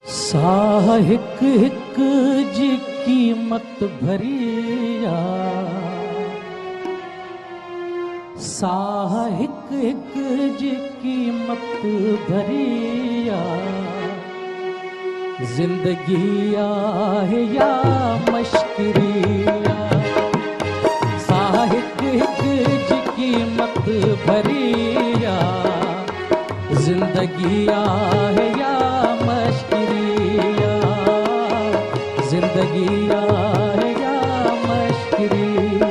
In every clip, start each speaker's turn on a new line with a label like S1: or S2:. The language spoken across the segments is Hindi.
S1: साह हिक हिक जी कीमत भरिया, साह हिक हिक जी कीमत भरिया। जिंदगी आहे या मश्किरिया, साह हिक हिक जी कीमत भरिया। जिंदगी आहे या मश्किरिया, जिंदगी आहे या मश्किरिया।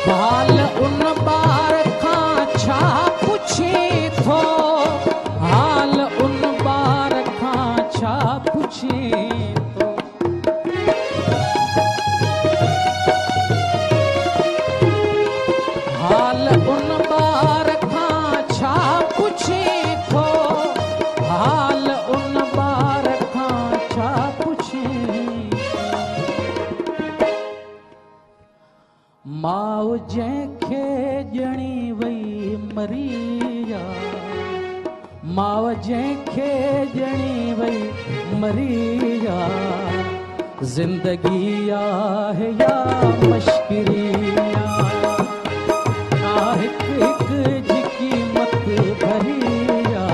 S1: हाल उन बार खां छा पुछी थो, हाल उन बार खां छा पुछी थो। हाल उन बार खां छा पुछी थो, हाल उन बार खां छा पुछी। माउ जंहिंखे ॼणी वई मरिया, माउ जंहिंखे ॼणी वई मरिया। जिंदगी आहे या मश्किरिया, हिक हिक जी कीमत भरिया।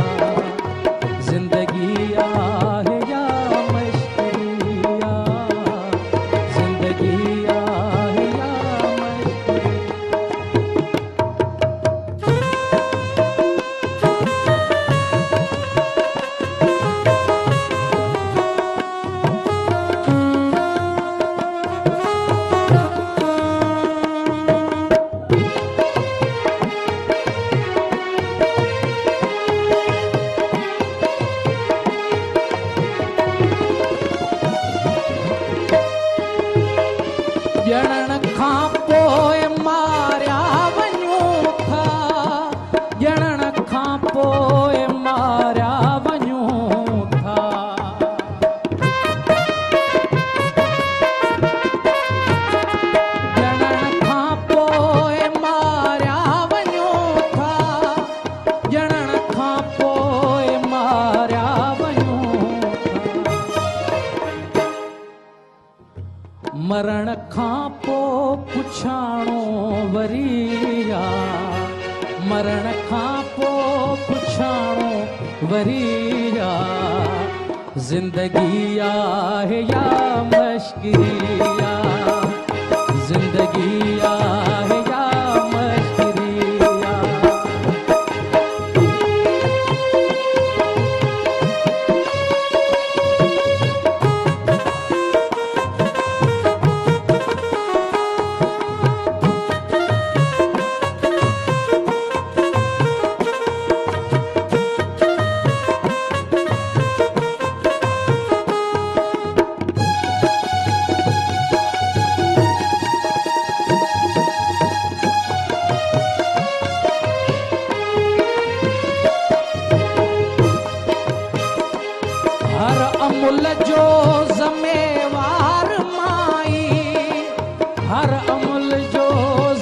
S1: जिंदगी आहे या मश्किरिया, जिंदगी आहे या ॼणण खां पोइ मारिया वञूं था, ॼणण खां पोइ मारिया वञूं था। ॼणण खां पोइ मारिया वञूं था, ॼणण खां पोइ मारिया वञूं था। मरण खां पोइ पुछाणो वरिया, मरण खां पोइ पुछाणो वरिया। जिंदगी आहे या मश्किरिया, जिंदगी आहे या मश्किरिया। हर अमुल जो ज़िम्मेवार माई, हर अमुल जो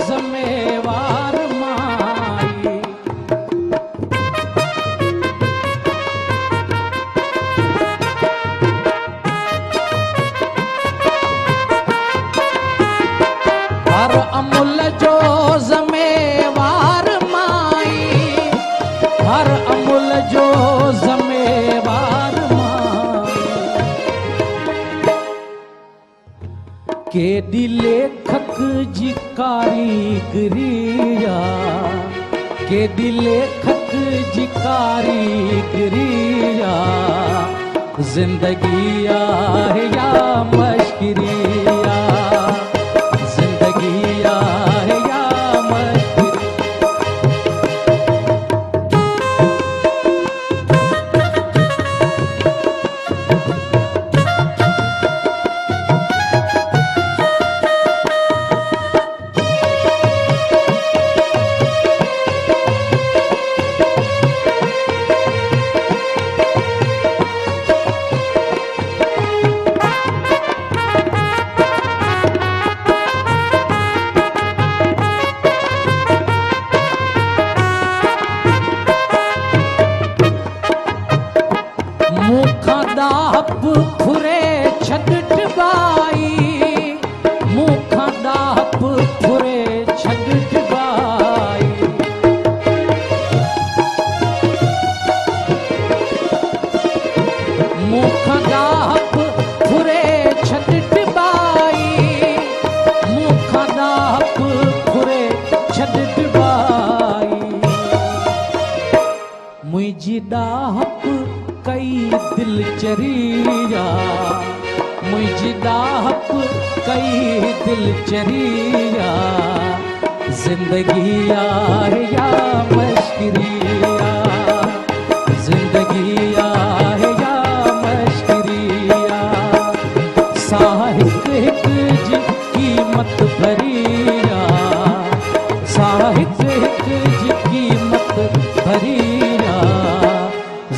S1: ज़िम्मेवार माई। हर अमुल जो ज़िम्मेवार माई, हर अमुल जो ज़िम्मेवार केॾी लेखक जी कारीगरिया, केॾी लेखक जी कारीगरिया। जिंदगी आहे या मश्किरिया, जिंदगी आहे या मश्किरिया। दिलचरिया मुझी दाहप कई दिलचरिया जिंदगी आहे या मश्किरिया जिंदगी आहे या मश्किरिया साहिक हिक जी कीमत भरिया साहिक हिक जी कीमत भरिया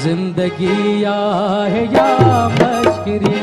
S1: जिंदगी आहे या मश्किरिया